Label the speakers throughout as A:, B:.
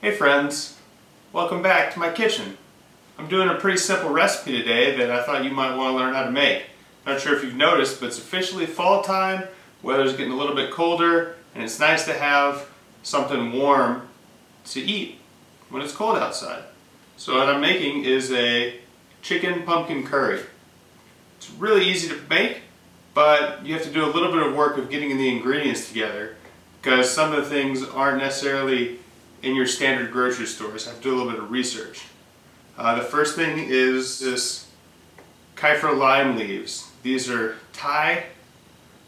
A: Hey friends, welcome back to my kitchen. I'm doing a pretty simple recipe today that I thought you might want to learn how to make. Not sure if you've noticed, but it's officially fall time, weather's getting a little bit colder, and it's nice to have something warm to eat when it's cold outside. So what I'm making is a chicken pumpkin curry. It's really easy to make, but you have to do a little bit of work of getting the ingredients together because some of the things aren't necessarily in your standard grocery stores. I have to do a little bit of research. The first thing is this kaffir lime leaves. These are Thai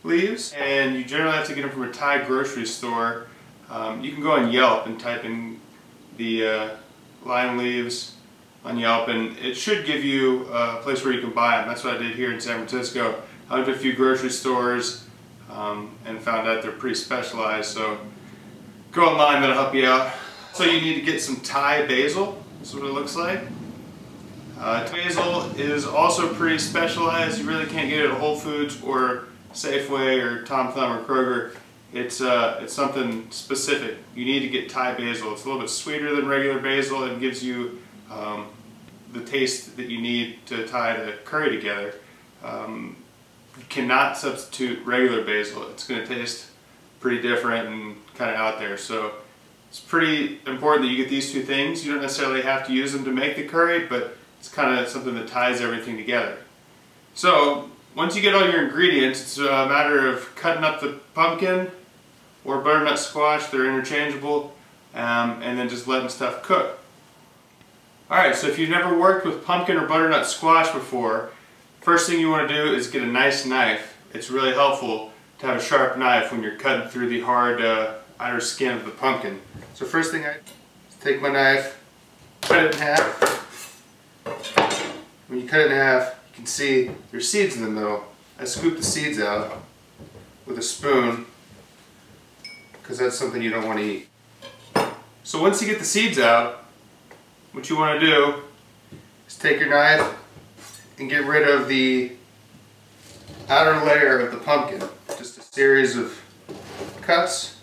A: leaves, and you generally have to get them from a Thai grocery store. You can go on Yelp and type in the lime leaves on Yelp, and it should give you a place where you can buy them. That's what I did here in San Francisco. I went to a few grocery stores and found out they're pretty specialized, so go online, that'll help you out. So you need to get some Thai basil. That's what it looks like. Basil is also pretty specialized. You really can't get it at Whole Foods or Safeway or Tom Thumb or Kroger. It's something specific. You need to get Thai basil. It's a little bit sweeter than regular basil and gives you the taste that you need to tie the curry together. You cannot substitute regular basil. It's going to taste pretty different and kind of out there. So it's pretty important that you get these two things. You don't necessarily have to use them to make the curry, but it's kind of something that ties everything together. So once you get all your ingredients, it's a matter of cutting up the pumpkin or butternut squash. They're interchangeable, and then just letting stuff cook. Alright, so if you've never worked with pumpkin or butternut squash before, first thing you want to do is get a nice knife. It's really helpful to have a sharp knife when you're cutting through the hard outer skin of the pumpkin. So first thing I take my knife, cut it in half. When you cut it in half, you can see there's seeds in the middle. I scoop the seeds out with a spoon because that's something you don't want to eat. So once you get the seeds out, what you want to do is take your knife and get rid of the outer layer of the pumpkin. Just a series of cuts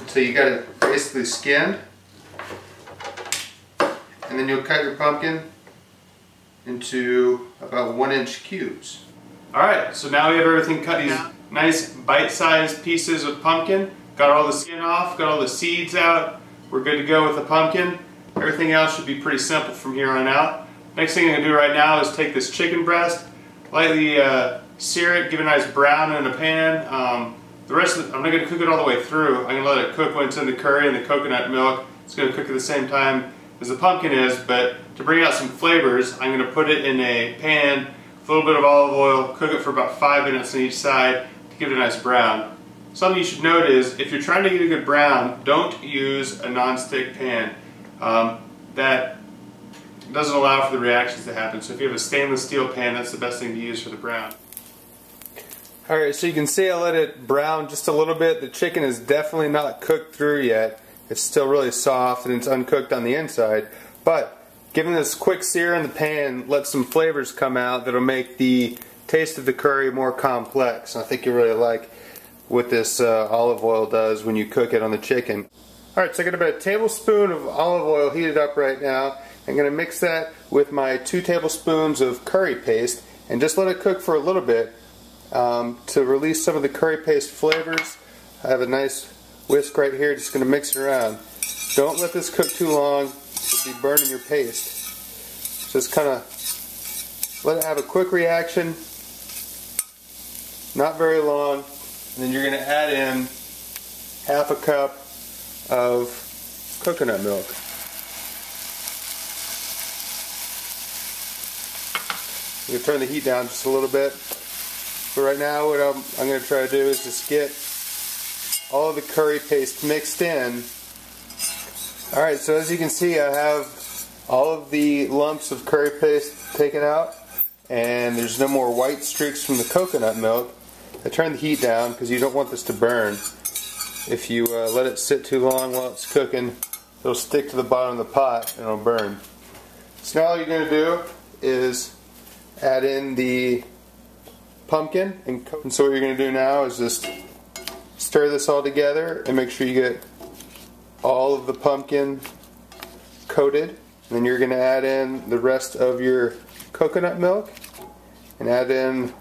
A: until you got it basically skinned, and then you'll cut your pumpkin into about 1-inch cubes. Alright, so now we have everything cut, these nice bite-sized pieces of pumpkin. Got all the skin off, got all the seeds out. We're good to go with the pumpkin. Everything else should be pretty simple from here on out. Next thing I'm going to do right now is take this chicken breast, lightly sear it, give it a nice brown in a pan. The rest of it, I'm not going to cook it all the way through. I'm going to let it cook when it's in the curry and the coconut milk. It's going to cook at the same time as the pumpkin is, but to bring out some flavors, I'm going to put it in a pan with a little bit of olive oil, cook it for about 5 minutes on each side to give it a nice brown. Something you should note is, if you're trying to get a good brown, don't use a non-stick pan. That doesn't allow for the reactions to happen. So if you have a stainless steel pan, that's the best thing to use for the brown. Alright, so you can see I let it brown just a little bit. The chicken is definitely not cooked through yet. It's still really soft and it's uncooked on the inside. But giving this quick sear in the pan, let some flavors come out that'll make the taste of the curry more complex. And I think you'll really like what this olive oil does when you cook it on the chicken. Alright, so I got about a tablespoon of olive oil heated up right now. I'm going to mix that with my 2 tablespoons of curry paste and just let it cook for a little bit to release some of the curry paste flavors. I have a nice whisk right here, just going to mix it around. Don't let this cook too long, you'll be burning your paste. Just kind of let it have a quick reaction, not very long, and then you're going to add in half a cup of coconut milk. You can turn the heat down just a little bit. But right now what I'm going to try to do is just get all of the curry paste mixed in. Alright, so as you can see, I have all of the lumps of curry paste taken out, and there's no more white streaks from the coconut milk. I turned the heat down because you don't want this to burn. If you let it sit too long while it's cooking, it'll stick to the bottom of the pot and it'll burn. So now all you're going to do is add in the pumpkin, and so what you're going to do now is just stir this all together and make sure you get all of the pumpkin coated. And then you're going to add in the rest of your coconut milk and add in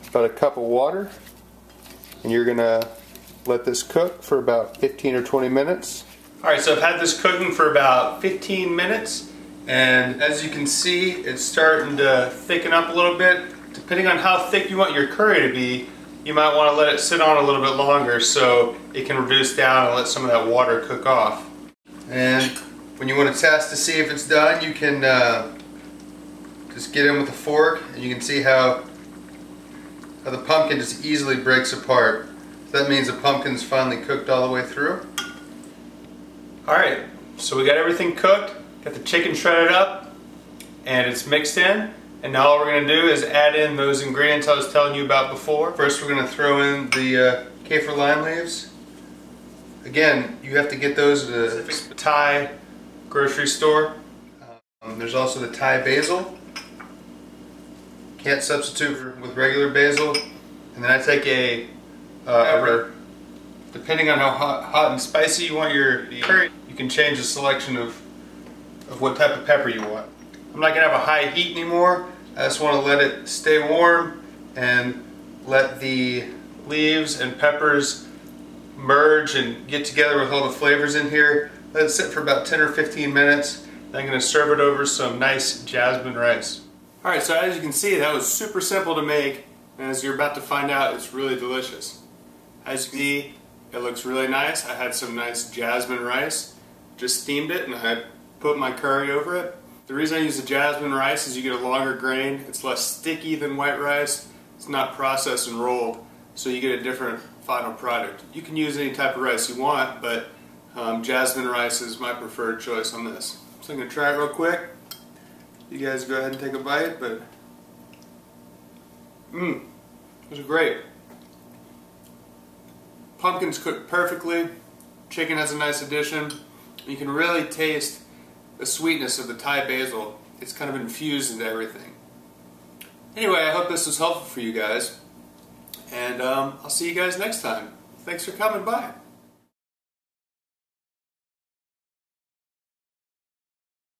A: about a cup of water. And you're going to let this cook for about 15 or 20 minutes. Alright, so I've had this cooking for about 15 minutes, and as you can see, it's starting to thicken up a little bit. Depending on how thick you want your curry to be, you might want to let it sit on a little bit longer so it can reduce down and let some of that water cook off. And when you want to test to see if it's done, you can just get in with a fork, and you can see how the pumpkin just easily breaks apart. So that means the pumpkin's finally cooked all the way through. Alright, so we got everything cooked, got the chicken shredded up, and it's mixed in. And now all we're going to do is add in those ingredients I was telling you about before. First we're going to throw in the kaffir lime leaves. Again, you have to get those at a Thai grocery store. There's also the Thai basil. Can't substitute with regular basil. And then I take a pepper. Depending on how hot and spicy you want your curry, you can change the selection of what type of pepper you want. I'm not going to have a high heat anymore. I just want to let it stay warm and let the leaves and peppers merge and get together with all the flavors in here. Let it sit for about 10 or 15 minutes. Then I'm going to serve it over some nice jasmine rice. Alright, so as you can see, that was super simple to make, and as you're about to find out, it's really delicious. As you can see, it looks really nice. I had some nice jasmine rice, just steamed it, and I put my curry over it. The reason I use the jasmine rice is you get a longer grain. It's less sticky than white rice. It's not processed and rolled, so you get a different final product. You can use any type of rice you want, but jasmine rice is my preferred choice on this. So I'm going to try it real quick. You guys go ahead and take a bite, but it was great. Pumpkin's cooked perfectly, chicken has a nice addition. You can really taste the sweetness of the Thai basil. It's kind of infused into everything. Anyway, I hope this was helpful for you guys, and I'll see you guys next time. Thanks for coming by.